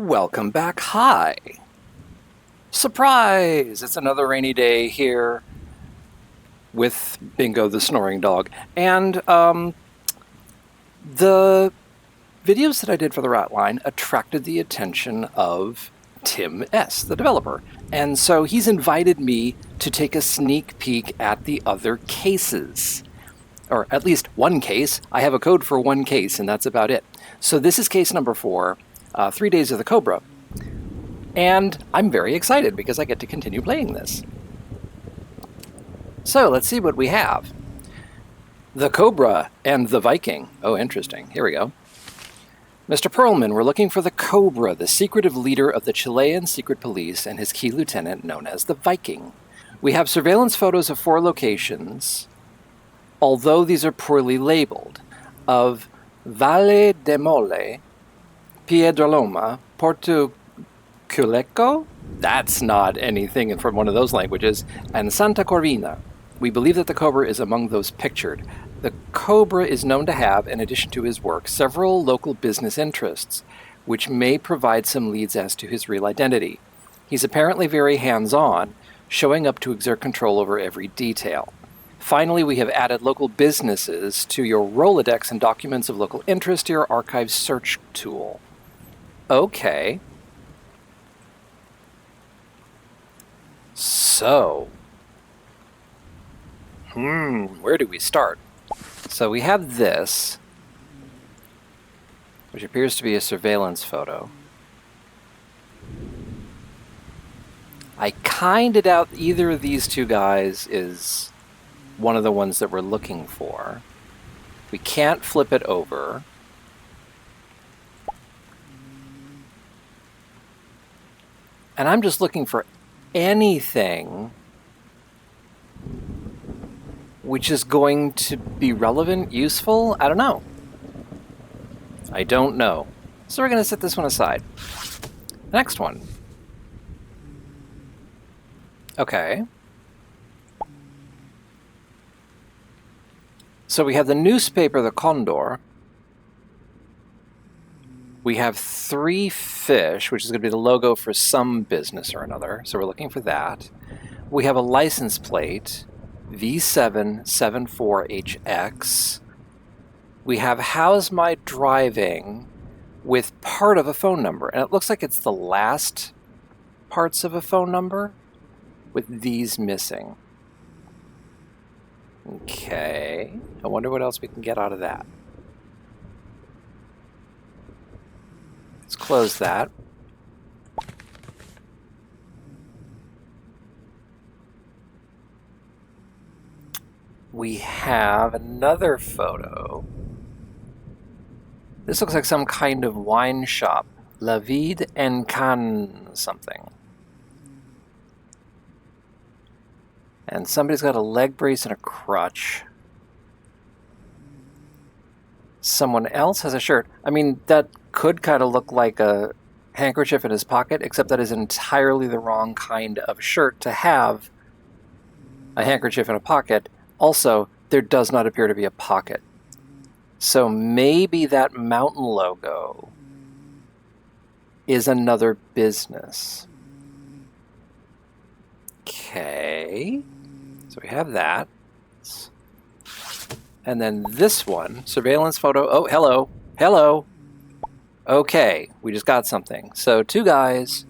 Welcome back. Hi. Surprise! It's another rainy day here with Bingo the snoring dog. And the videos that I did for the Ratline attracted the attention of Tim S., the developer. And so he's invited me to take a sneak peek at the other cases. Or at least one case. I have a code for one case, and that's about it. So this is case number 4, 3 Days of the Cobra. And I'm very excited because I get to continue playing this. So let's see what we have. The Cobra and the Viking. Oh, interesting. Here we go. Mr. Perlman, we're looking for the Cobra, the secretive leader of the Chilean secret police and his key lieutenant known as the Viking. We have surveillance photos of 4 locations, although these are poorly labeled, of Valle de Mole, Piedroloma, Porto Culeco? That's not anything from one of those languages. And Santa Corvina. We believe that the Cobra is among those pictured. The Cobra is known to have, in addition to his work, several local business interests, which may provide some leads as to his real identity. He's apparently very hands-on, showing up to exert control over every detail. Finally, we have added local businesses to your Rolodex and documents of local interest to your archive search tool. Okay. So, where do we start? So we have this, which appears to be a surveillance photo. I kind of doubt either of these two guys is one of the ones that we're looking for. We can't flip it over. And I'm just looking for anything which is going to be relevant, useful. I don't know. So we're going to set this one aside. Next one. Okay. So we have the newspaper, the Condor. We have 3 fish, which is going to be the logo for some business or another. So we're looking for that. We have a license plate, V774HX. We have How's My Driving with part of a phone number. And it looks like it's the last parts of a phone number with these missing. Okay. I wonder what else we can get out of that. Let's close that. We have another photo. This looks like some kind of wine shop. La Vide en Cannes something. And somebody's got a leg brace and a crutch. Someone else has a shirt. I mean, that could kind of look like a handkerchief in his pocket, except that is entirely the wrong kind of shirt to have a handkerchief in a pocket. Also, there does not appear to be a pocket. So maybe that mountain logo is another business. Okay. So we have that. And then this one, surveillance photo. Oh, hello. Hello. Okay, we just got something. So 2 guys,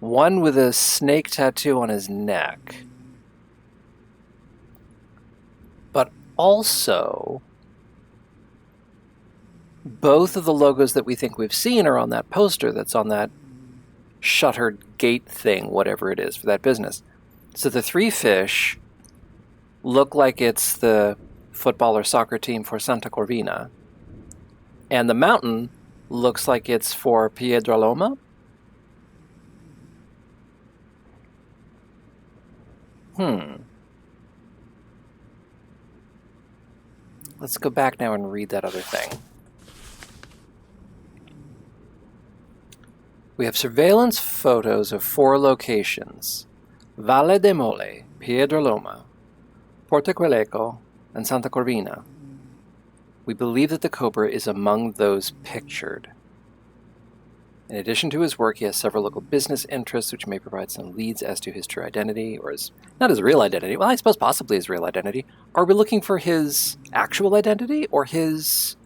one with a snake tattoo on his neck. But also, both of the logos that we think we've seen are on that poster that's on that shuttered gate thing, whatever it is, for that business. So the 3 fish look like it's the football or soccer team for Santa Corvina. And the mountain looks like it's for Piedroloma. Let's go back now and read that other thing. We have surveillance photos of 4 locations. Valle de Mole, Piedroloma, Porto Culeco, and Santa Corvina. We believe that the Cobra is among those pictured. In addition to his work, he has several local business interests, which may provide some leads as to his true identity, or not his real identity. Well, I suppose possibly his real identity. Are we looking for his actual identity, or his...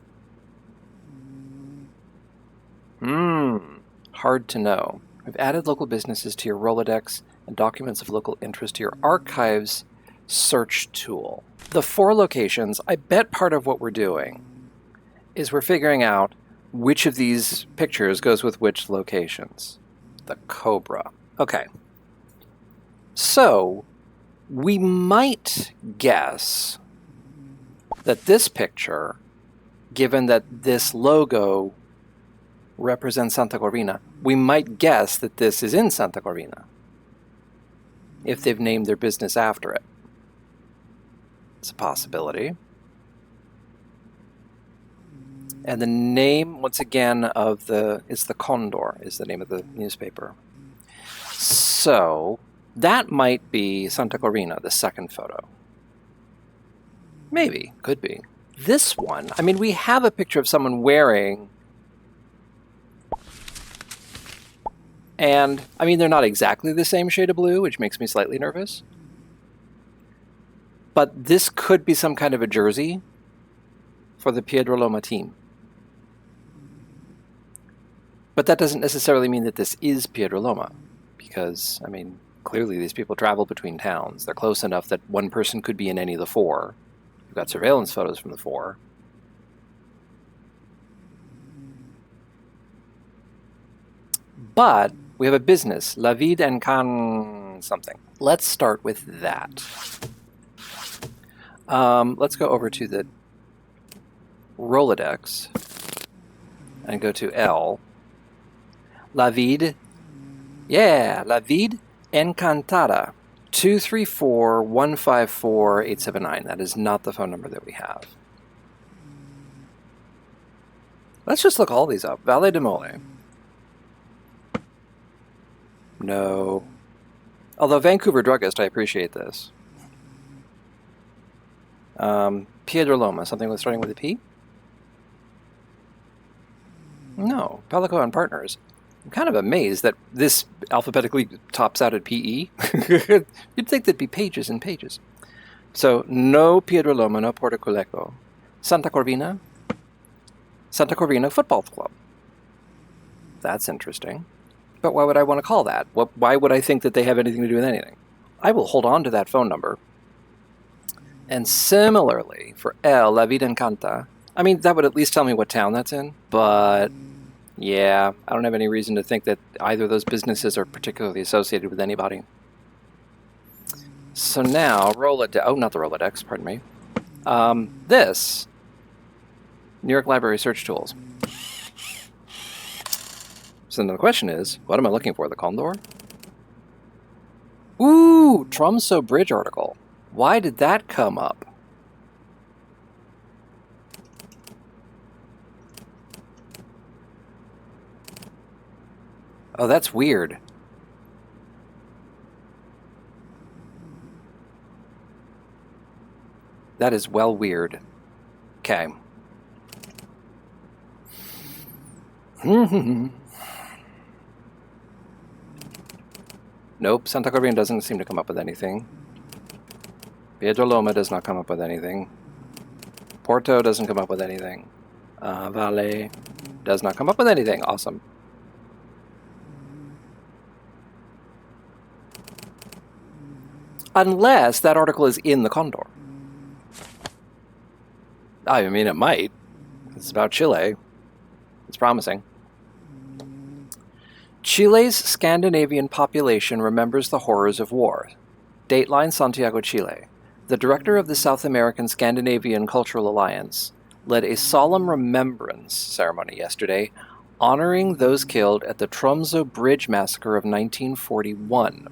Hard to know. We've added local businesses to your Rolodex and documents of local interest to your archives search tool. The 4 locations, I bet part of what we're doing is we're figuring out which of these pictures goes with which locations. The Cobra. Okay. So, we might guess that this picture, given that this logo represents Santa Corvina, we might guess that this is in Santa Corvina, if they've named their business after it. It's a possibility. And the name, once again, it's the Condor, is the name of the newspaper. So, that might be Santa Corvina, the second photo. Maybe, could be. This one, I mean, we have a picture of someone wearing... And, I mean, they're not exactly the same shade of blue, which makes me slightly nervous. But this could be some kind of a jersey for the Piedra Loma team. But that doesn't necessarily mean that this is Piedra Loma, because, I mean, clearly these people travel between towns. They're close enough that one person could be in any of the 4. We've got surveillance photos from the 4. But we have a business, La Vide en Can something. Let's start with that. Let's go over to the Rolodex and go to L. La Vide. Yeah, La Vide Encantada. 234-154-879. That is not the phone number that we have. Let's just look all these up. Valle de Mole. No. Although Vancouver Druggist, I appreciate this. Piedra Loma, something starting with a P? No. Palico and Partners. I'm kind of amazed that this alphabetically tops out at PE. You'd think there'd be pages and pages. So, no Piedra Loma, no Portoculeco. Santa Corvina Football Club. That's interesting. But why would I want to call that? Why would I think that they have anything to do with anything? I will hold on to that phone number. And similarly, for El, La Vida Encanta, I mean, that would at least tell me what town that's in. But, yeah, I don't have any reason to think that either of those businesses are particularly associated with anybody. So now, Rolodex, oh, not the Rolodex, pardon me. This, New York Library Search Tools. So then the question is, what am I looking for? The Condor? Ooh, Tromsø Bridge article. Why did that come up? Oh, that's weird. That is well weird. Okay. Nope, Santa Corvina doesn't seem to come up with anything. Piedra Loma does not come up with anything. Porto doesn't come up with anything. Valle does not come up with anything. Awesome. Unless that article is in the Condor. I mean, it might. It's about Chile. It's promising. Chile's Scandinavian population remembers the horrors of war. Dateline, Santiago, Chile. The director of the South American Scandinavian Cultural Alliance led a solemn remembrance ceremony yesterday, honoring those killed at the Tromsø Bridge massacre of 1941.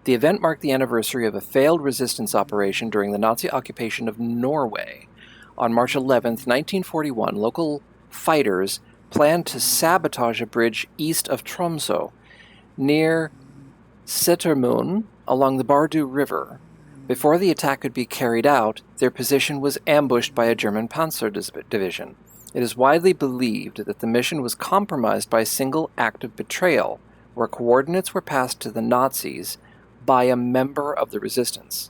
The event marked the anniversary of a failed resistance operation during the Nazi occupation of Norway. On March 11, 1941, local fighters planned to sabotage a bridge east of Tromsø, near Setermoen, along the Bardu River. Before the attack could be carried out, their position was ambushed by a German panzer division. It is widely believed that the mission was compromised by a single act of betrayal, where coordinates were passed to the Nazis by a member of the resistance.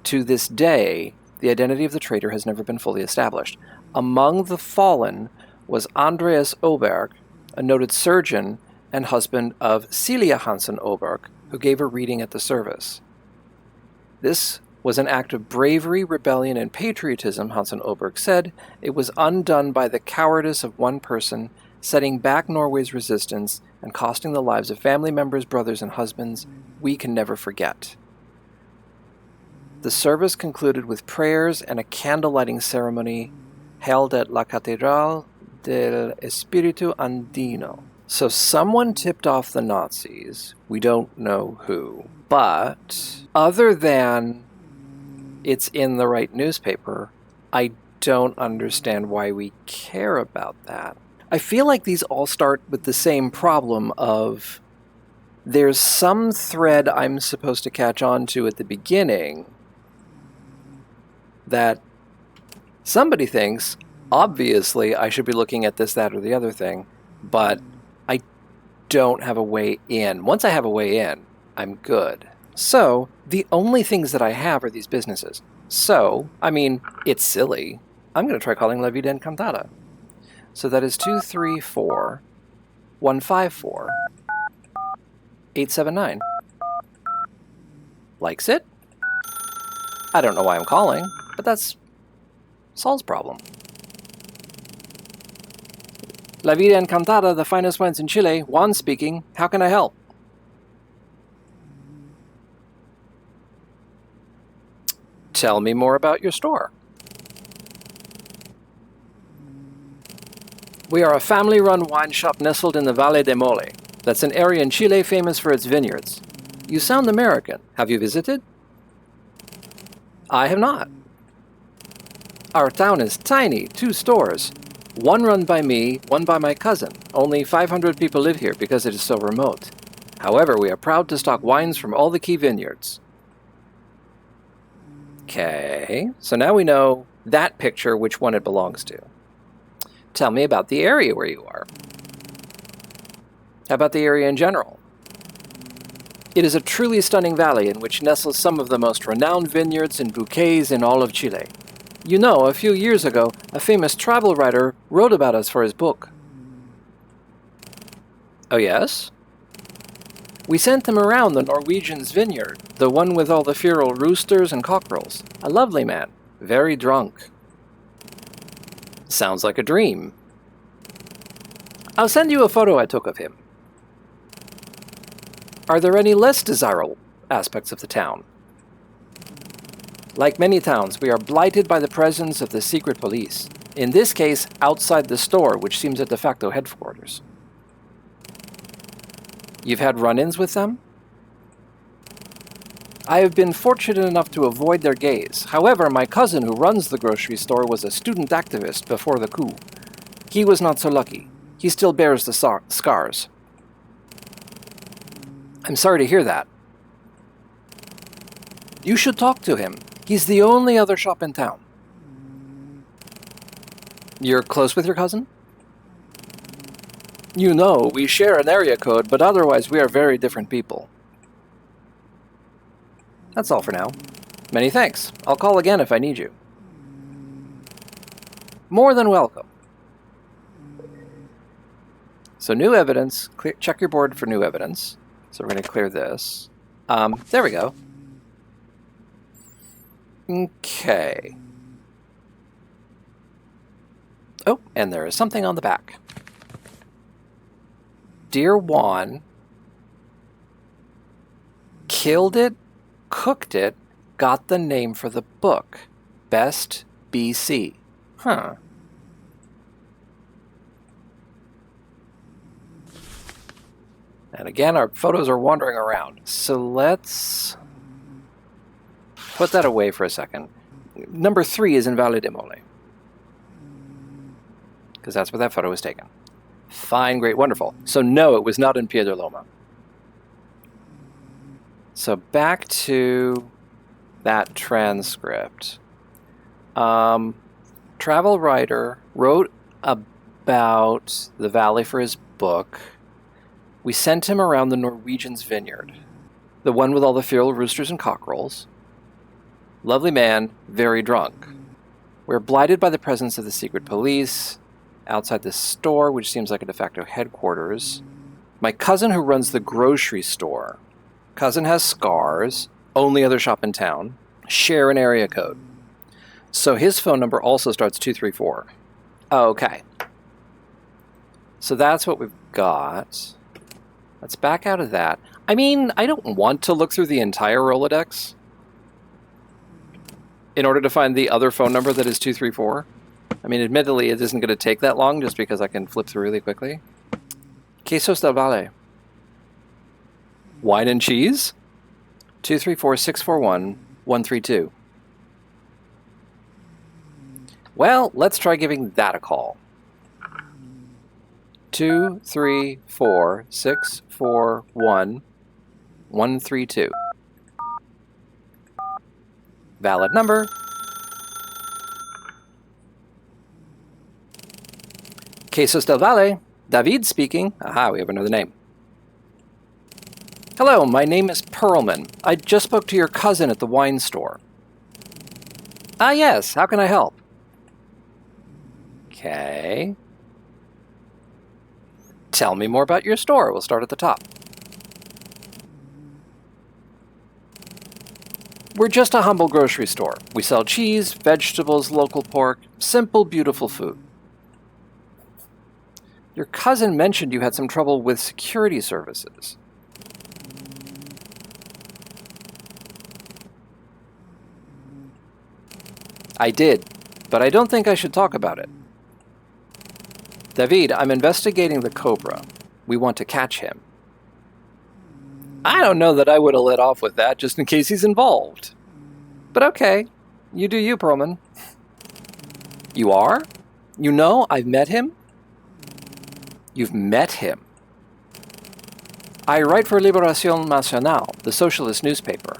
To this day, the identity of the traitor has never been fully established. Among the fallen was Andreas Oberg, a noted surgeon and husband of Celia Hansen Oberg, who gave a reading at the service. This was an act of bravery, rebellion, and patriotism, Hansen Oberg said. It was undone by the cowardice of one person, setting back Norway's resistance and costing the lives of family members, brothers, and husbands we can never forget. The service concluded with prayers and a candle-lighting ceremony held at La Catedral del Espíritu Andino. So someone tipped off the Nazis. We don't know who. But other than it's in the right newspaper, I don't understand why we care about that. I feel like these all start with the same problem of there's some thread I'm supposed to catch on to at the beginning that somebody thinks, obviously, I should be looking at this, that, or the other thing, but I don't have a way in. Once I have a way in, I'm good. So, the only things that I have are these businesses. So, I mean, it's silly. I'm going to try calling La Vida Encantada. So that is 234 154 879. Likes it? I don't know why I'm calling, but that's Saul's problem. La Vida Encantada, the finest wines in Chile. Juan speaking. How can I help? Tell me more about your store. We are a family-run wine shop nestled in the Valle de Mole. That's an area in Chile famous for its vineyards. You sound American. Have you visited? I have not. Our town is tiny, 2 stores. One run by me, one by my cousin. Only 500 people live here because it is so remote. However, we are proud to stock wines from all the key vineyards. Okay, so now we know that picture, which one it belongs to. Tell me about the area where you are. How about the area in general? It is a truly stunning valley in which nestles some of the most renowned vineyards and bouquets in all of Chile. You know, a few years ago, a famous travel writer wrote about us for his book. Oh yes? We sent him around the Norwegian's vineyard, the one with all the feral roosters and cockerels. A lovely man, very drunk. Sounds like a dream. I'll send you a photo I took of him. Are there any less desirable aspects of the town? Like many towns, we are blighted by the presence of the secret police. In this case, outside the store, which seems a de facto headquarters. You've had run-ins with them? I have been fortunate enough to avoid their gaze. However, my cousin who runs the grocery store was a student activist before the coup. He was not so lucky. He still bears the scars. I'm sorry to hear that. You should talk to him. He's the only other shop in town. You're close with your cousin? You know, we share an area code, but otherwise we are very different people. That's all for now. Many thanks. I'll call again if I need you. More than welcome. So new evidence. Check your board for new evidence. So we're going to clear this. There we go. Okay. Oh, and there is something on the back. Dear Juan, killed it, cooked it, got the name for the book. Best BC. Huh. And again, our photos are wandering around. So let's put that away for a second. Number 3 is in Valle de Mole, because that's where that photo was taken. Fine, great, wonderful. So no, it was not in Piedra Loma. So back to that transcript. Travel writer wrote about the valley for his book. We sent him around the Norwegian's vineyard. The one with all the feral roosters and cockerels. Lovely man, very drunk. We're blighted by the presence of the secret police outside the store, which seems like a de facto headquarters. My cousin who runs the grocery store. Cousin has scars, only other shop in town. Share an area code. So his phone number also starts 234. Okay. So that's what we've got. Let's back out of that. I mean, I don't want to look through the entire Rolodex in order to find the other phone number that is 234. I mean, admittedly, it isn't going to take that long just because I can flip through really quickly. Quesos del Valle. Wine and cheese? 234-641-132. Well, let's try giving that a call. 234-641-132. Valid number. Quesos del Valle. David speaking. Aha, we have another name. Hello, my name is Perlman. I just spoke to your cousin at the wine store. Ah, yes. How can I help? Okay. Tell me more about your store. We'll start at the top. We're just a humble grocery store. We sell cheese, vegetables, local pork, simple, beautiful food. Your cousin mentioned you had some trouble with security services. I did, but I don't think I should talk about it. David, I'm investigating the Cobra. We want to catch him. I don't know that I would have let off with that just in case he's involved. But okay, you do you, Perlman. You are? You know I've met him? You've met him. I write for Liberación Nacional, the socialist newspaper.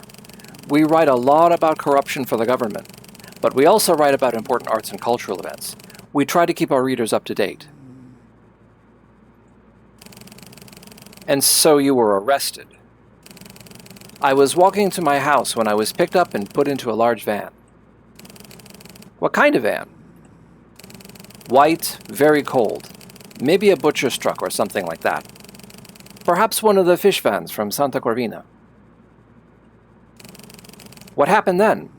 We write a lot about corruption for the government, but we also write about important arts and cultural events. We try to keep our readers up to date. And so you were arrested. I was walking to my house when I was picked up and put into a large van. What kind of van? White, very cold. Maybe a butcher's truck or something like that. Perhaps one of the fish vans from Santa Corvina. What happened then?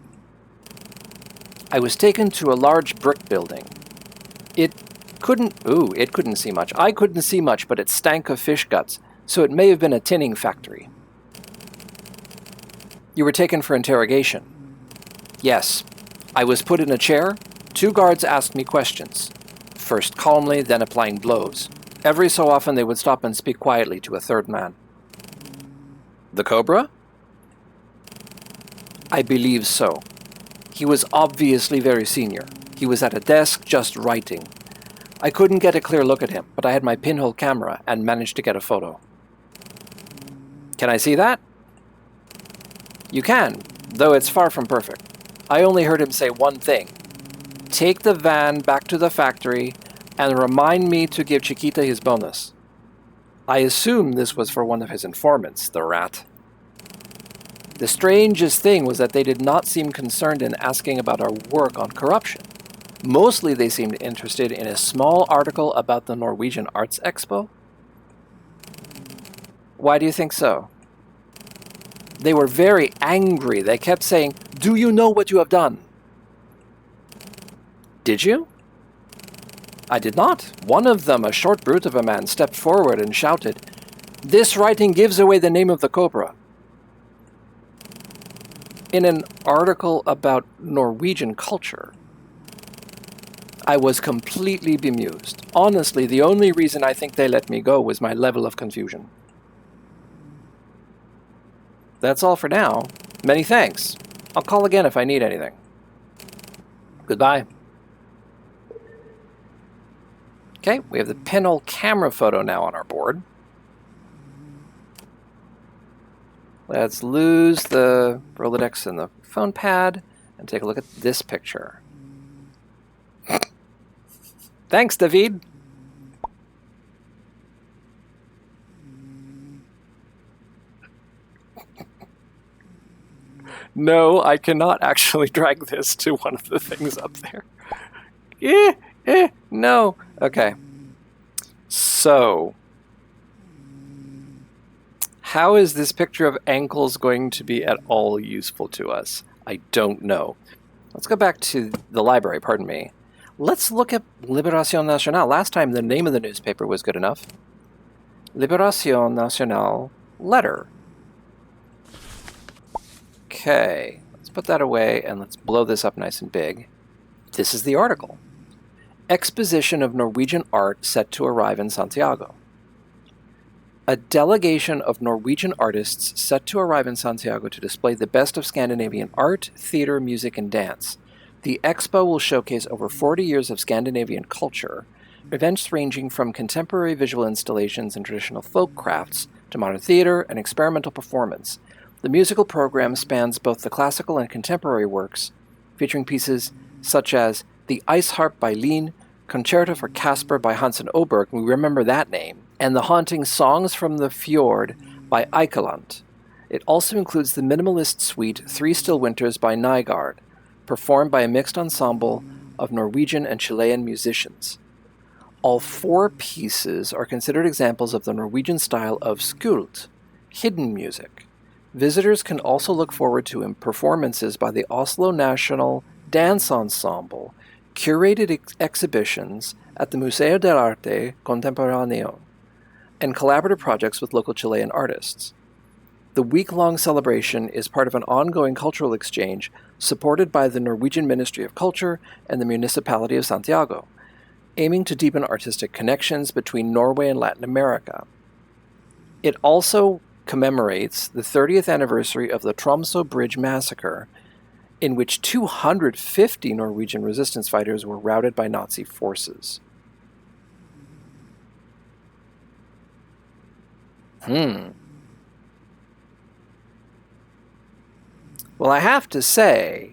I was taken to a large brick building. It couldn't see much. I couldn't see much, but it stank of fish guts, so it may have been a tinning factory. You were taken for interrogation. Yes. I was put in a chair. 2 guards asked me questions. First calmly, then applying blows. Every so often they would stop and speak quietly to a third man. The Cobra? I believe so. He was obviously very senior. He was at a desk just writing. I couldn't get a clear look at him, but I had my pinhole camera and managed to get a photo. Can I see that? You can, though it's far from perfect. I only heard him say one thing. Take the van back to the factory and remind me to give Chiquita his bonus. I assume this was for one of his informants, the rat. The strangest thing was that they did not seem concerned in asking about our work on corruption. Mostly they seemed interested in a small article about the Norwegian Arts Expo. Why do you think so? They were very angry. They kept saying, "Do you know what you have done?" Did you? I did not. One of them, a short brute of a man, stepped forward and shouted, "This writing gives away the name of the Cobra." In an article about Norwegian culture. I was completely bemused. Honestly, the only reason I think they let me go was my level of confusion. That's all for now. Many thanks. I'll call again if I need anything. Goodbye. Okay, we have the pinhole camera photo now on our board. Let's lose the Rolodex and the phone pad and take a look at this picture. Thanks, David. No, I cannot actually drag this to one of the things up there. No. Okay. So, how is this picture of ankles going to be at all useful to us? I don't know. Let's go back to the library, pardon me. Let's look at Libération Nationale. Last time the name of the newspaper was good enough. Libération Nationale letter. Okay, let's put that away and let's blow this up nice and big. This is the article. Exposition of Norwegian art set to arrive in Santiago. A delegation of Norwegian artists set to arrive in Santiago to display the best of Scandinavian art, theater, music, and dance. The expo will showcase over 40 years of Scandinavian culture, events ranging from contemporary visual installations and traditional folk crafts to modern theater and experimental performance. The musical program spans both the classical and contemporary works, featuring pieces such as The Ice Harp by Leen, Concerto for Casper by Hansen Oberg, we remember that name, and the haunting Songs from the Fjord by Eikeland. It also includes the minimalist suite Three Still Winters by Nygaard, performed by a mixed ensemble of Norwegian and Chilean musicians. All 4 pieces are considered examples of the Norwegian style of skjult, hidden music. Visitors can also look forward to performances by the Oslo National Dance Ensemble, curated exhibitions at the Museo dell'Arte Contemporaneo, and collaborative projects with local Chilean artists. The week-long celebration is part of an ongoing cultural exchange supported by the Norwegian Ministry of Culture and the Municipality of Santiago, aiming to deepen artistic connections between Norway and Latin America. It also commemorates the 30th anniversary of the Tromsø Bridge Massacre, in which 250 Norwegian resistance fighters were routed by Nazi forces. Well, I have to say,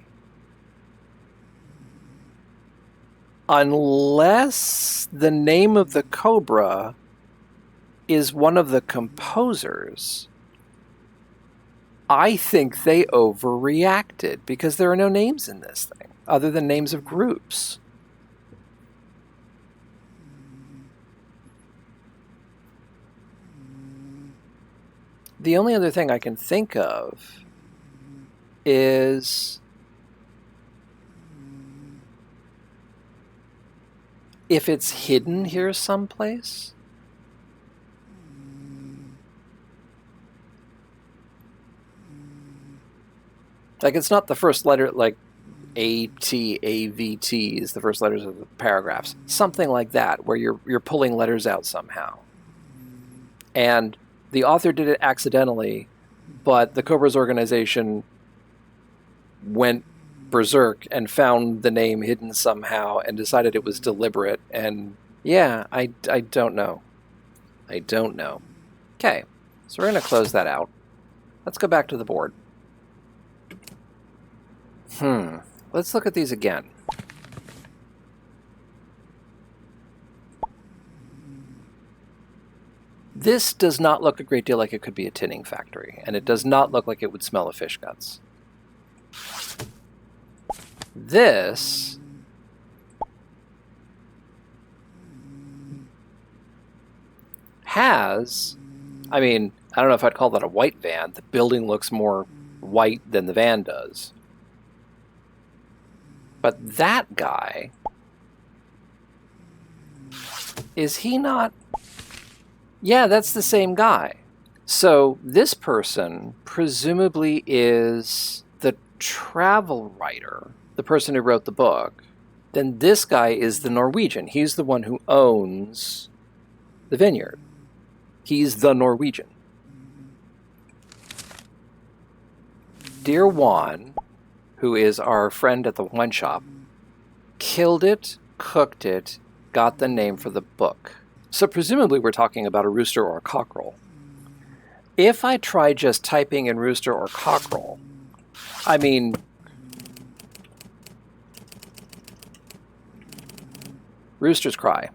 unless the name of the Cobra is one of the composers, I think they overreacted because there are no names in this thing other than names of groups. The only other thing I can think of is if it's hidden here someplace. Like, it's not the first letter, like A-T-A-V-T is the first letters of the paragraphs. Something like that, where you're pulling letters out somehow. And the author did it accidentally, but the Cobra's organization went berserk and found the name hidden somehow and decided it was deliberate. And yeah, I don't know. I don't know. Okay, so we're going to close that out. Let's go back to the board. Let's look at these again. This does not look a great deal like it could be a tinning factory, and it does not look like it would smell of fish guts. This has, I mean, I don't know if I'd call that a white van. The building looks more white than the van does. But that guy, is he not? Yeah, that's the same guy. So this person presumably is the travel writer, the person who wrote the book. Then this guy is the Norwegian. He's the one who owns the vineyard. He's the Norwegian. Dear Juan, who is our friend at the wine shop, killed it, cooked it, got the name for the book. So presumably we're talking about a rooster or a cockerel. If I try just typing in rooster or cockerel, I mean, Rooster's cry.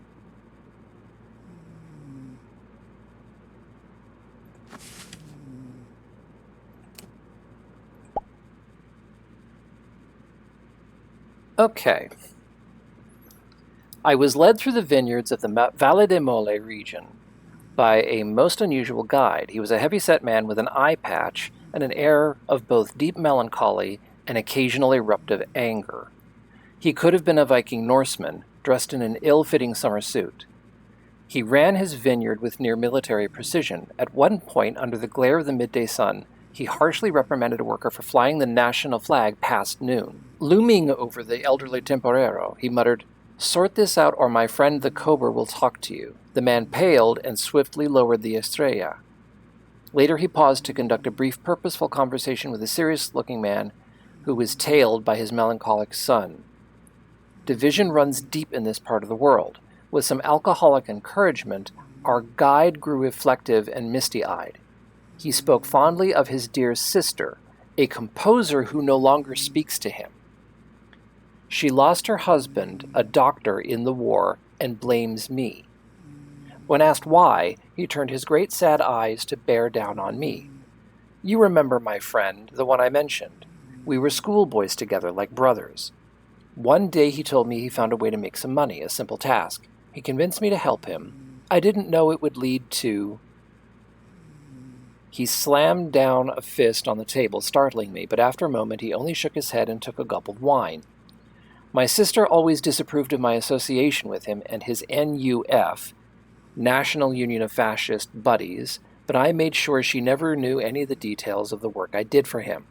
Okay. I was led through the vineyards of the Valle de Mole region by a most unusual guide. He was a heavy-set man with an eye patch and an air of both deep melancholy and occasional eruptive anger. He could have been a Viking Norseman, dressed in an ill-fitting summer suit. He ran his vineyard with near-military precision. At one point, under the glare of the midday sun, he harshly reprimanded a worker for flying the national flag past noon. Looming over the elderly temporero, he muttered, "Sort this out or my friend the cobra will talk to you." The man paled and swiftly lowered the estrella. Later he paused to conduct a brief, purposeful conversation with a serious-looking man who was tailed by his melancholic son. Division runs deep in this part of the world. With some alcoholic encouragement, our guide grew reflective and misty-eyed. He spoke fondly of his dear sister, a composer who no longer speaks to him. She lost her husband, a doctor, in the war, and blames me. When asked why, he turned his great sad eyes to bear down on me. You remember my friend, the one I mentioned. We were schoolboys together, like brothers. One day he told me he found a way to make some money, a simple task. He convinced me to help him. I didn't know it would lead to... He slammed down a fist on the table, startling me, but after a moment he only shook his head and took a gulp of wine. My sister always disapproved of my association with him and his NUF, National Union of Fascist Buddies, but I made sure she never knew any of the details of the work I did for him.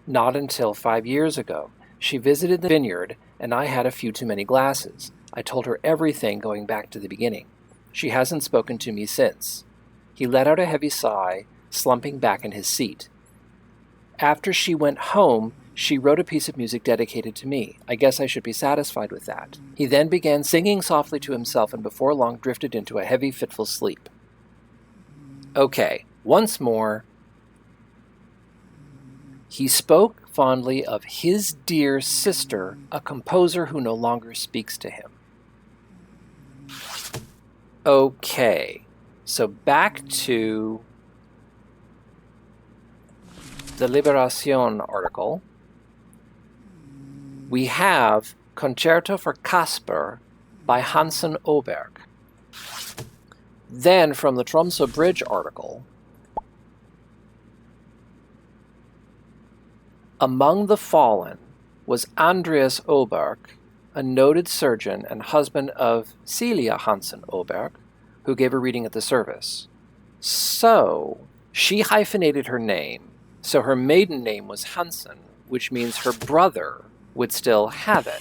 Not until 5 years ago. She visited the vineyard, and I had a few too many glasses. I told her everything going back to the beginning. She hasn't spoken to me since. He let out a heavy sigh, slumping back in his seat. After she went home, she wrote a piece of music dedicated to me. I guess I should be satisfied with that. He then began singing softly to himself and before long drifted into a heavy, fitful sleep. Okay, once more. He spoke fondly of his dear sister, a composer who no longer speaks to him. Okay, so back to the Liberación article. We have Concerto for Casper by Hansen Oberg. Then from the Tromsø Bridge article, among the fallen was Andreas Oberg, a noted surgeon and husband of Celia Hansen Oberg, who gave a reading at the service. So, she hyphenated her name, so her maiden name was Hansen, which means her brother would still have it.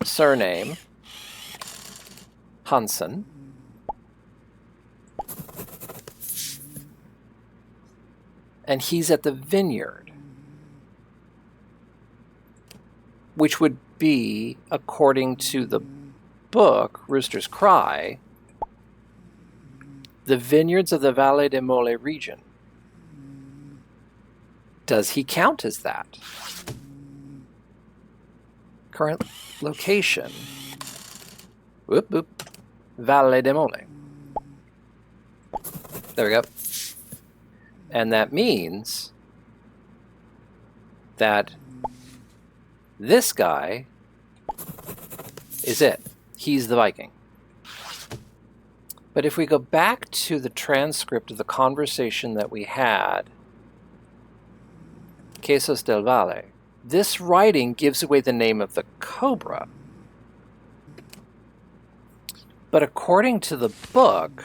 Surname, Hansen. And he's at the vineyard, which would be, according to the book, Rooster's Cry, the vineyards of the Valle de Mole region. Does he count as that? Current location, Valle de Mole. There we go. And that means that this guy is it. He's the Viking. But if we go back to the transcript of the conversation that we had, Quesos del Valle, this writing gives away the name of the cobra. But according to the book,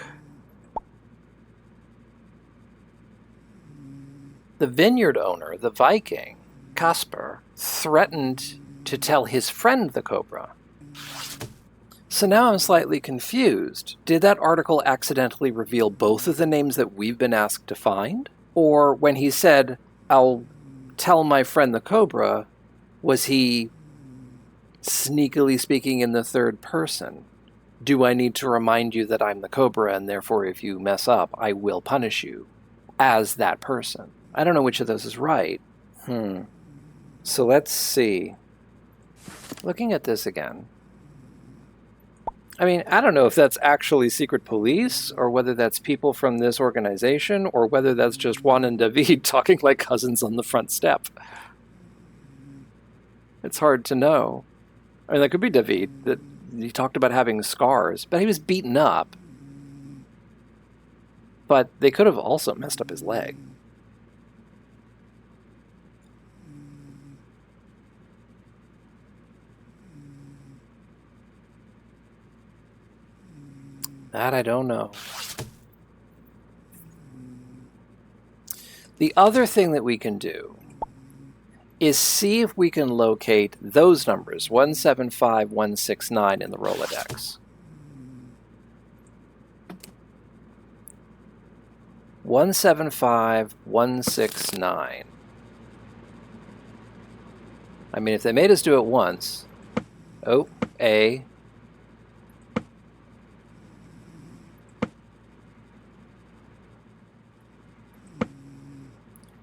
the vineyard owner, the Viking, Casper, threatened to tell his friend the cobra. So now I'm slightly confused. Did that article accidentally reveal both of the names that we've been asked to find? Or when he said, "I'll tell my friend the cobra," was he sneakily speaking in the third person? Do I need to remind you that I'm the cobra and therefore if you mess up, I will punish you as that person? I don't know which of those is right. So let's see. Looking at this again. I mean, I don't know if that's actually secret police or whether that's people from this organization or whether that's just Juan and David talking like cousins on the front step. It's hard to know. I mean, that could be David. That he talked about having scars, but he was beaten up. But they could have also messed up his leg. That I don't know. The other thing that we can do is see if we can locate those numbers, 175, 169 in the Rolodex. 175, 169. I mean, if they made us do it once, A.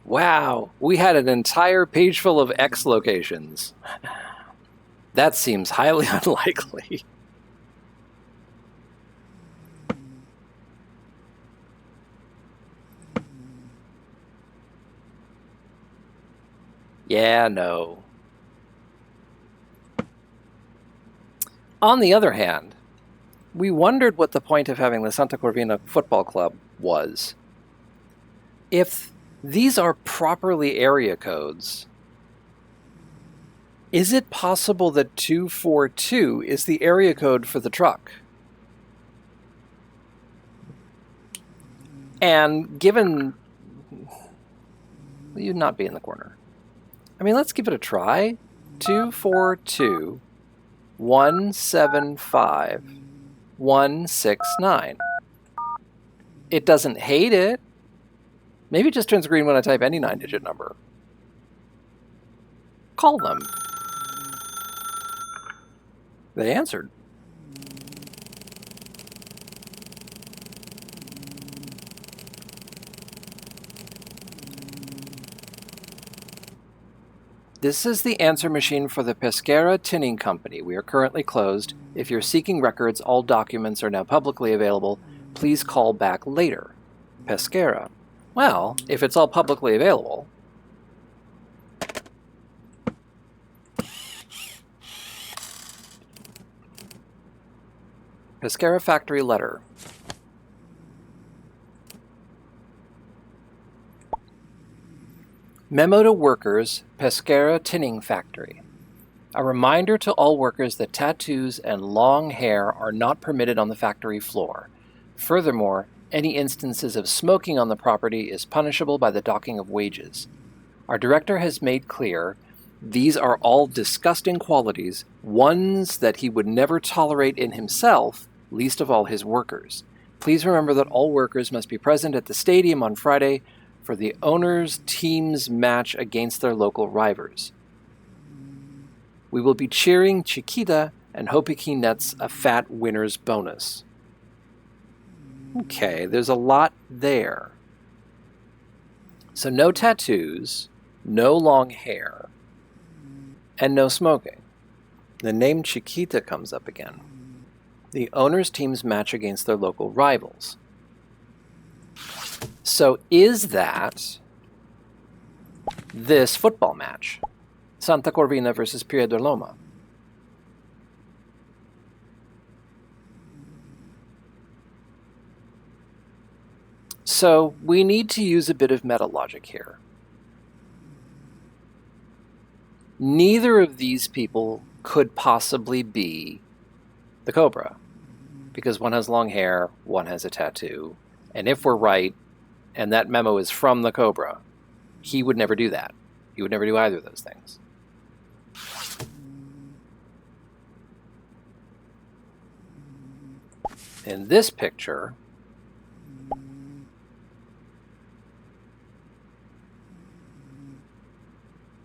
Wow, we had an entire page full of X locations. That seems highly unlikely. Yeah, no. On the other hand, we wondered what the point of having the Santa Corvina Football Club was. If these are properly area codes, is it possible that 242 is the area code for the truck? And given... You'd not be in the corner. I mean, let's give it a try. 242 175 169. It doesn't hate it. Maybe it just turns green when I type any 9-digit number. Call them. They answered. This is the answer machine for the Pesquera Tinning Company. We are currently closed. If you're seeking records, all documents are now publicly available. Please call back later. Pesquera. Well, if it's all publicly available... Pesquera factory letter. Memo to workers, Pesquera Tinning Factory. A reminder to all workers that tattoos and long hair are not permitted on the factory floor. Furthermore, any instances of smoking on the property is punishable by the docking of wages. Our director has made clear these are all disgusting qualities, ones that he would never tolerate in himself, least of all his workers. Please remember that all workers must be present at the stadium on Friday for the owners' team's match against their local rivals. We will be cheering Chiquita and hoping he nets a fat winner's bonus. Okay, there's a lot there. So no tattoos, no long hair, and no smoking. The name Chiquita comes up again. The owners' team's match against their local rivals. So is that this football match? Santa Corvina versus Pia de Loma. So we need to use a bit of meta logic here. Neither of these people could possibly be the Cobra, because one has long hair, one has a tattoo, and if we're right, and that memo is from the Cobra, he would never do that. He would never do either of those things. In this picture,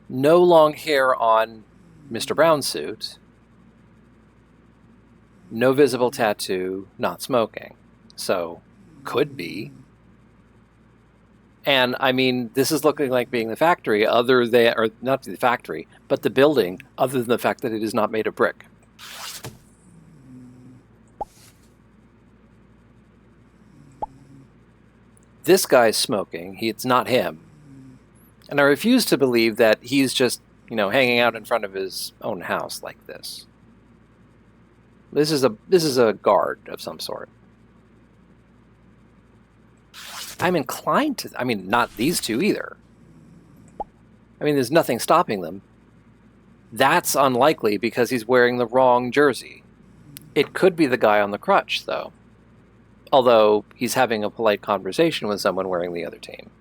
no long hair on Mr. Brown's suit, no visible tattoo, not smoking. So, could be. And I mean, this is looking like being the factory, other than, or not the factory, but the building, other than the fact that it is not made of brick. This guy's smoking. It's not him. And I refuse to believe that he's just, hanging out in front of his own house like this. This is a guard of some sort. I'm inclined to, not these two either. There's nothing stopping them. That's unlikely because he's wearing the wrong jersey. It could be the guy on the crutch, though. Although he's having a polite conversation with someone wearing the other team.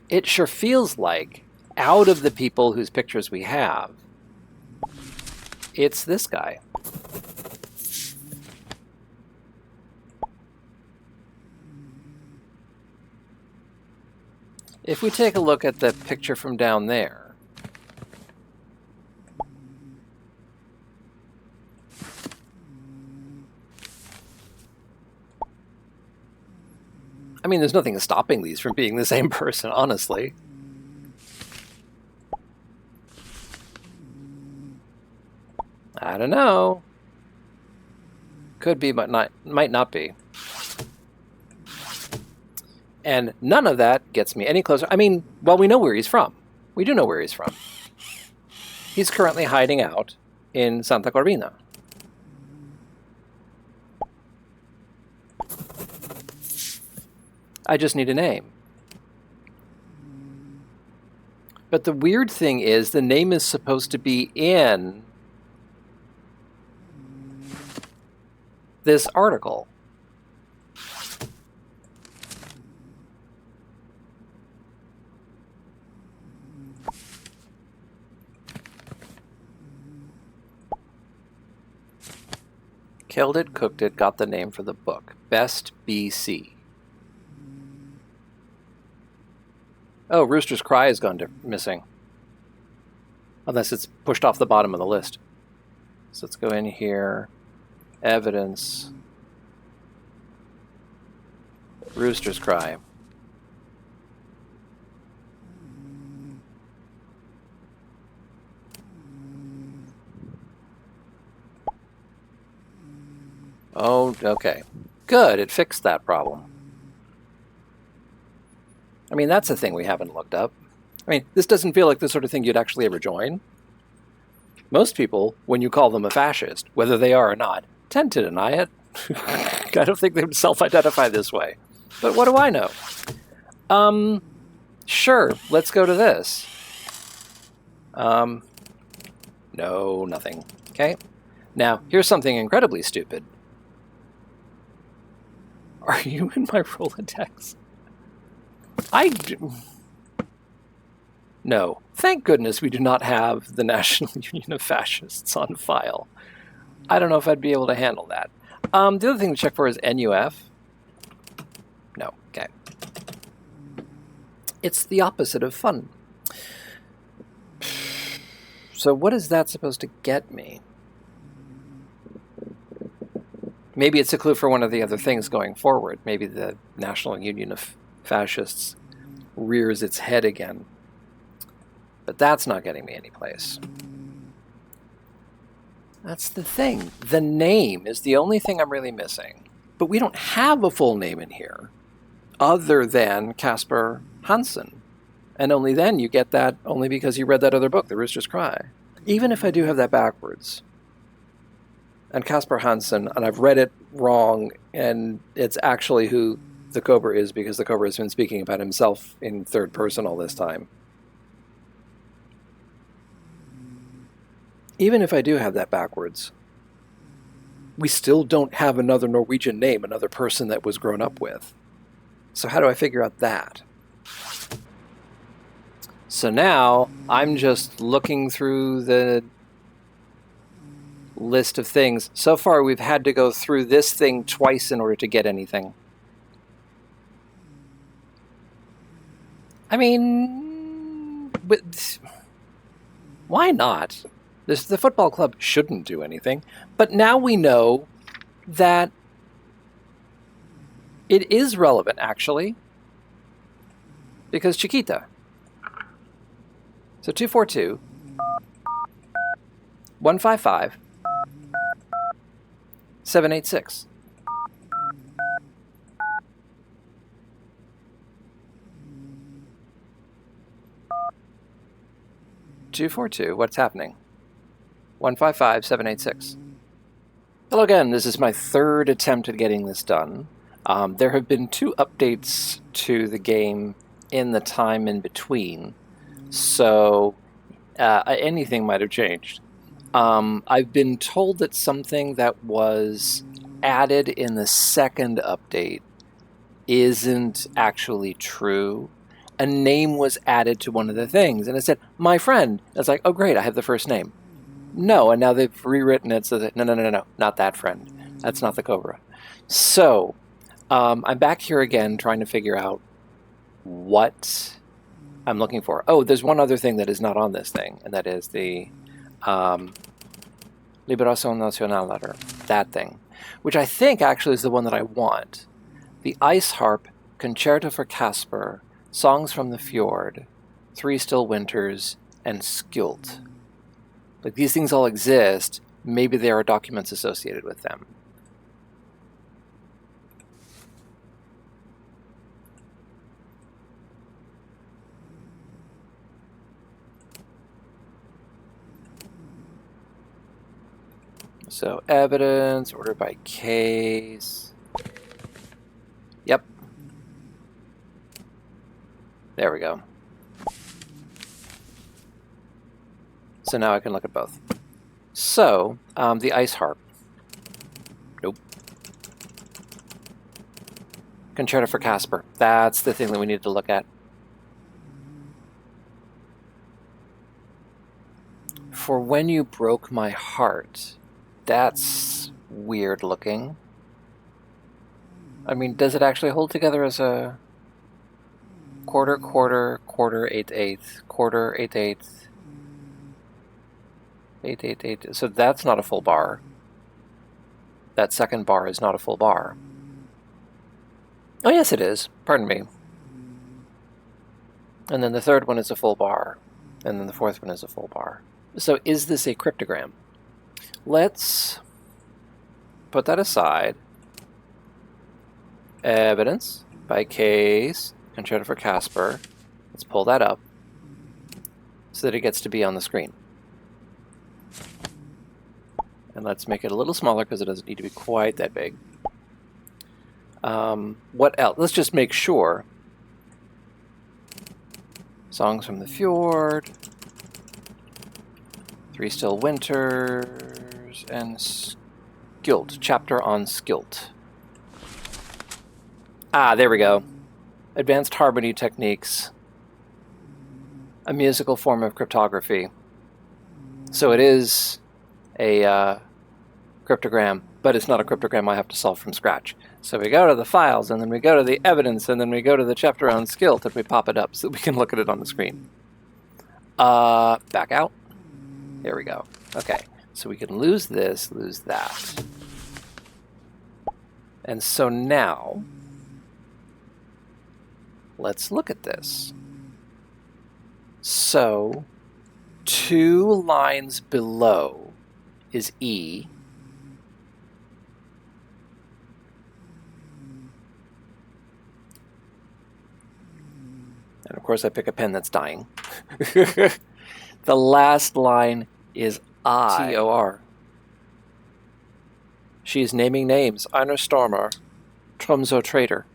It sure feels like, out of the people whose pictures we have, it's this guy. If we take a look at the picture from down there, there's nothing stopping these from being the same person, honestly. I don't know. Could be, but might not be. And none of that gets me any closer. Well, we know where he's from. We do know where he's from. He's currently hiding out in Santa Corvina. I just need a name. But the weird thing is, the name is supposed to be in this article. Killed it, cooked it, got the name for the book. Best BC. Oh, Rooster's Cry has gone missing. Unless it's pushed off the bottom of the list. So let's go in here. Evidence. Rooster's Cry. Oh, okay. Good, it fixed that problem. That's a thing we haven't looked up. This doesn't feel like the sort of thing you'd actually ever join. Most people, when you call them a fascist, whether they are or not, tend to deny it. I don't think they would self-identify this way. But what do I know? Sure, let's go to this. No, nothing. Okay? Now, here's something incredibly stupid. Are you in my Rolodex? No. Thank goodness we do not have the National Union of Fascists on file. I don't know if I'd be able to handle that. The other thing to check for is NUF. No. Okay. It's the opposite of fun. So what is that supposed to get me? Maybe it's a clue for one of the other things going forward. Maybe the National Union of Fascists rears its head again. But that's not getting me anyplace. That's the thing. The name is the only thing I'm really missing. But we don't have a full name in here, other than Casper Hansen. And only then you get that only because you read that other book, The Rooster's Cry. Even if I do have that backwards, and Casper Hansen, and I've read it wrong, and it's actually who the Cobra is because the Cobra has been speaking about himself in third person all this time. Even if I do have that backwards, we still don't have another Norwegian name, another person that was grown up with. So how do I figure out that? So now I'm just looking through the list of things. So far we've had to go through this thing twice in order to get anything. But why not? The football club shouldn't do anything. But now we know that it is relevant, actually. because Chiquita. So 242 155 786. What's happening? 155-786. Hello again, this is my third attempt at getting this done. There have been 2 updates to the game in the time in between, so anything might have changed. I've been told that something that was added in the second update isn't actually true. A name was added to one of the things, and it said, my friend. It's like, oh great, I have the first name. No, and now they've rewritten it so that, no, not that friend. That's not the Cobra. So, I'm back here again trying to figure out what I'm looking for. Oh, there's one other thing that is not on this thing, and that is the Liberación Nacional letter, that thing, which I think actually is the one that I want. The Ice Harp, Concerto for Casper, Songs from the Fjord, 3 Still Winters, and Skjult. Like, these things all exist. Maybe there are documents associated with them. So, evidence, order by case. Yep. There we go. So now I can look at both. So, the Ice Harp. Nope. Concerto for Casper. That's the thing that we needed to look at. For When You Broke My Heart. That's weird looking. I mean, does it actually hold together as a quarter, quarter, quarter, eighth, eighth, quarter, eighth, eighth, eighth, eighth, eighth? So that's not a full bar. That second bar is not a full bar. Oh, yes, it is. Pardon me. And then the third one is a full bar. And then the fourth one is a full bar. So is this a cryptogram? Let's put that aside. Evidence by case, Concerto for Casper. Let's pull that up so that it gets to be on the screen. And let's make it a little smaller because it doesn't need to be quite that big. What else? Let's just make sure. Songs from the Fjord, 3 Still Winters, and Skjult. Chapter on Skjult. Ah, there we go. Advanced harmony techniques. A musical form of cryptography. So it is a cryptogram, but it's not a cryptogram I have to solve from scratch. So we go to the files, and then we go to the evidence, and then we go to the chapter on Skjult, and we pop it up so that we can look at it on the screen. Back out. There we go. Okay, so we can lose this, lose that. And so now, let's look at this. So, 2 lines below is E. And of course I pick a pen that's dying. The last line is I. T-O-R. She is naming names. Einar Stormer, Tromso Trader.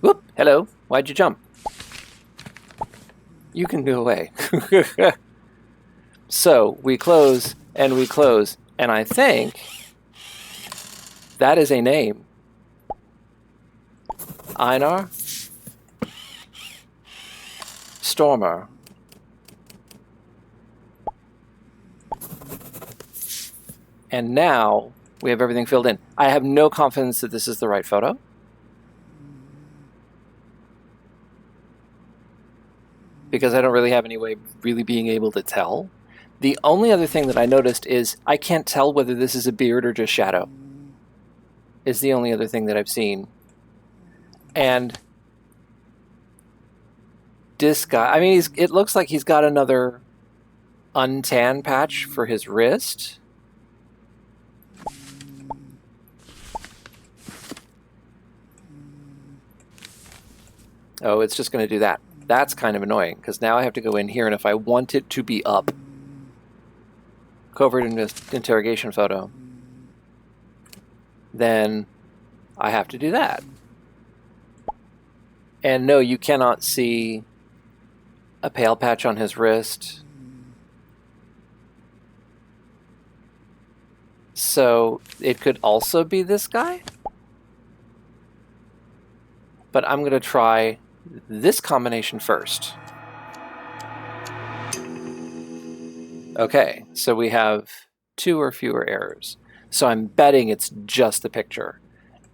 Whoop! Hello. Why'd you jump? You can go away. So we close, and I think that is a name. Einar Stormer. And now we have everything filled in. I have no confidence that this is the right photo. Because I don't really have any way of really being able to tell. The only other thing that I noticed is I can't tell whether this is a beard or just shadow. Is the only other thing that I've seen. And disguise. I mean, it looks like he's got another untan patch for his wrist. Oh, it's just going to do that. That's kind of annoying, because now I have to go in here, and if I want it to be up, covert interrogation photo, then I have to do that. And no, you cannot see a pale patch on his wrist. So it could also be this guy. But I'm going to try this combination first. Okay, so we have 2 or fewer errors. So I'm betting it's just the picture.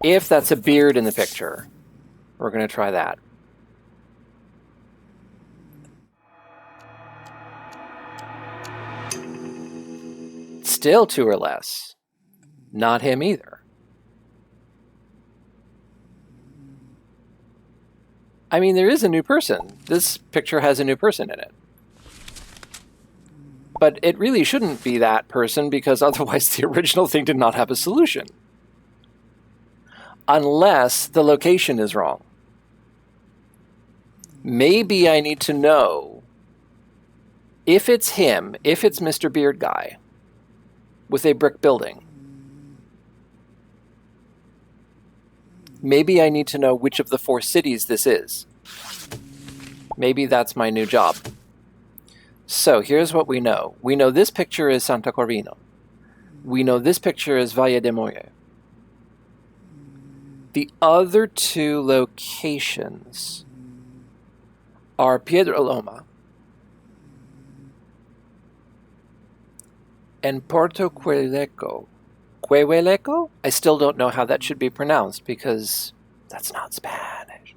If that's a beard in the picture, we're going to try that. Still 2 or less. Not him either. I mean, there is a new person. This picture has a new person in it. But it really shouldn't be that person, because otherwise the original thing did not have a solution. Unless the location is wrong. Maybe I need to know if it's him, if it's Mr. Beard Guy with a brick building. Maybe I need to know which of the 4 cities this is. Maybe that's my new job. So here's what we know. We know this picture is Santa Corvino. We know this picture is Valle de Moye. The other 2 locations are Piedroloma and Porto Cueleco. Cueleco? I still don't know how that should be pronounced, because that's not Spanish.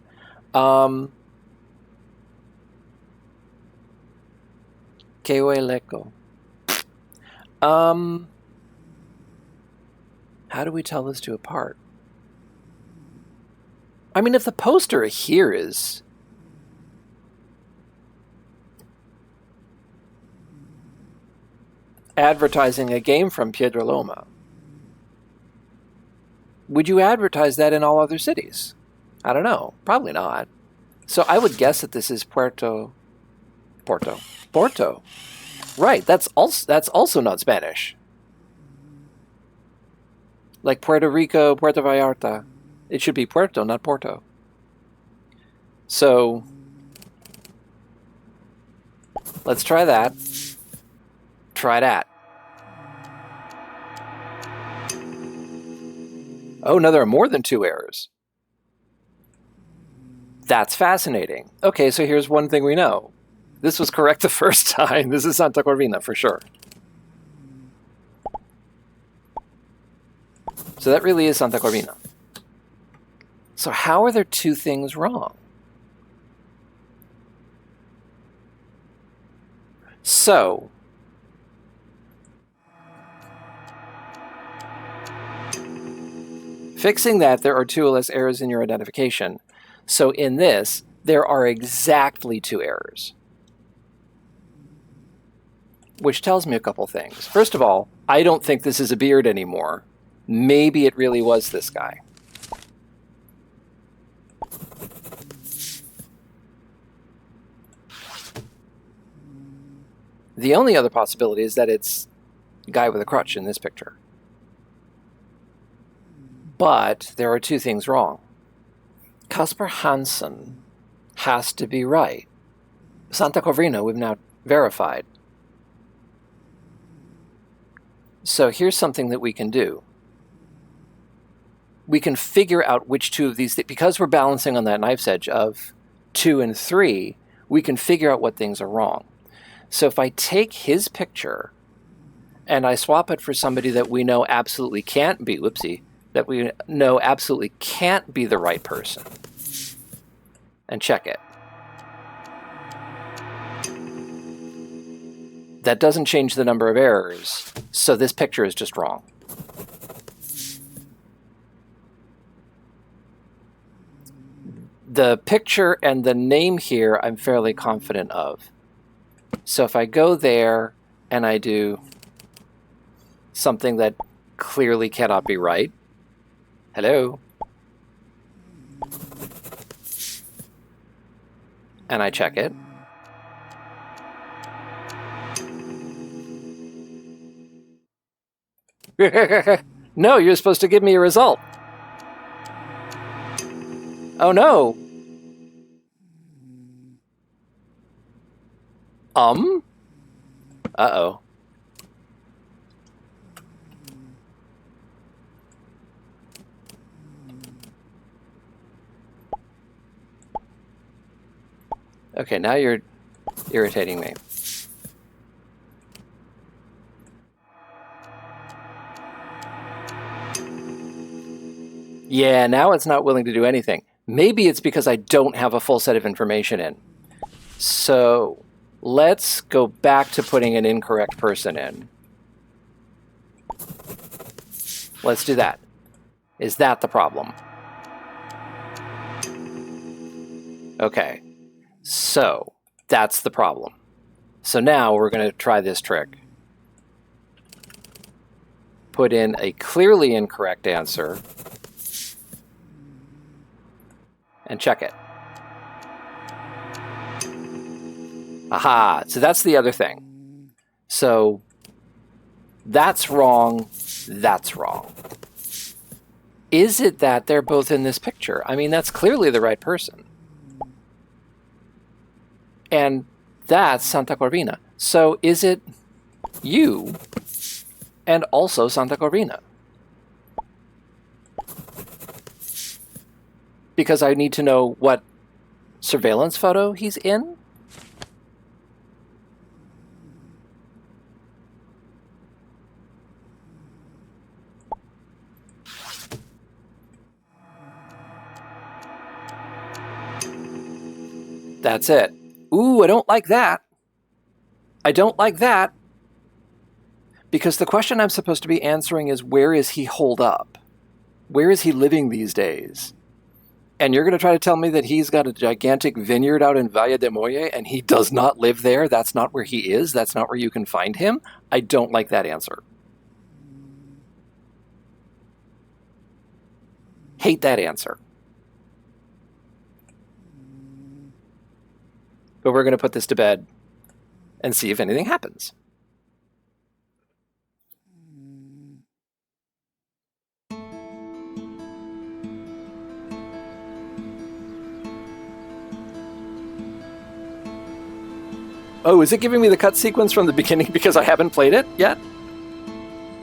Cueleco. How do we tell those 2 apart? I mean, if the poster here is advertising a game from Piedroloma, would you advertise that in all other cities? I don't know. Probably not. So I would guess that this is Porto. Right, that's also not Spanish. Like Puerto Rico, Puerto Vallarta. It should be Puerto, not Porto. So let's try that. Try that. Oh, no, there are more than 2 errors. That's fascinating. Okay, so here's one thing we know. This was correct the first time. This is Santa Corvina for sure. So that really is Santa Corvina. So how are there 2 things wrong? So fixing that, there are 2 or less errors in your identification. So in this, there are exactly 2 errors. Which tells me a couple things. First of all, I don't think this is a beard anymore. Maybe it really was this guy. The only other possibility is that it's the guy with a crutch in this picture. But there are 2 things wrong. Kasper Hansen has to be right. Santa Corvina, we've now verified. So here's something that we can do. We can figure out which 2 of these, because we're balancing on that knife's edge of 2 and 3, we can figure out what things are wrong. So if I take his picture and I swap it for somebody that we know absolutely can't be, that we know absolutely can't be the right person, and check it. That doesn't change the number of errors, so this picture is just wrong. The picture and the name here I'm fairly confident of. So if I go there and I do something that clearly cannot be right. Hello? And I check it. No, you're supposed to give me a result. Oh no. Uh-oh. Okay, now you're irritating me. Yeah, now it's not willing to do anything. Maybe it's because I don't have a full set of information in. So let's go back to putting an incorrect person in. Let's do that. Is that the problem? Okay, so that's the problem. So now we're going to try this trick. Put in a clearly incorrect answer and check it. Aha, so that's the other thing. So that's wrong, that's wrong. Is it that they're both in this picture? I mean, that's clearly the right person. And that's Santa Corvina. So is it you and also Santa Corvina? Because I need to know what surveillance photo he's in? That's it. Ooh, I don't like that. I don't like that. Because the question I'm supposed to be answering is, where is he holed up? Where is he living these days? And you're going to try to tell me that he's got a gigantic vineyard out in Valle de Molle and he does not live there? That's not where he is? That's not where you can find him? I don't like that answer. Hate that answer. But we're going to put this to bed and see if anything happens. Oh, is it giving me the cut sequence from the beginning because I haven't played it yet?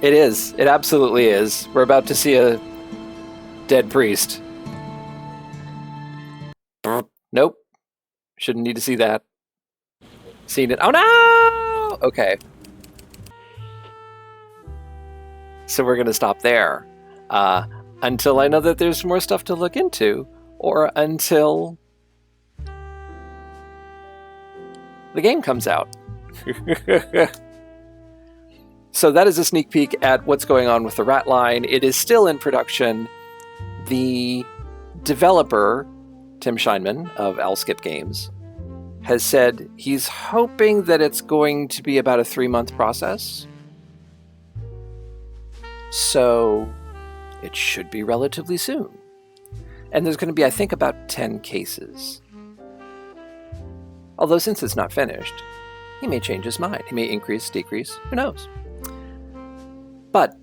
It is. It absolutely is. We're about to see a dead priest. Nope. Shouldn't need to see that. Seen it. Oh no! Okay. So we're going to stop there. Until I know that there's more stuff to look into, or until the game comes out. So that is a sneak peek at what's going on with the Ratline. It is still in production. The developer, Tim Scheinman of Owlskip Games, has said he's hoping that it's going to be about a 3-month process. So it should be relatively soon. And there's going to be, I think, about 10 cases. Although since it's not finished, he may change his mind. He may increase, decrease, who knows? But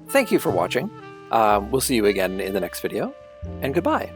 thank you for watching. We'll see you again in the next video, and goodbye.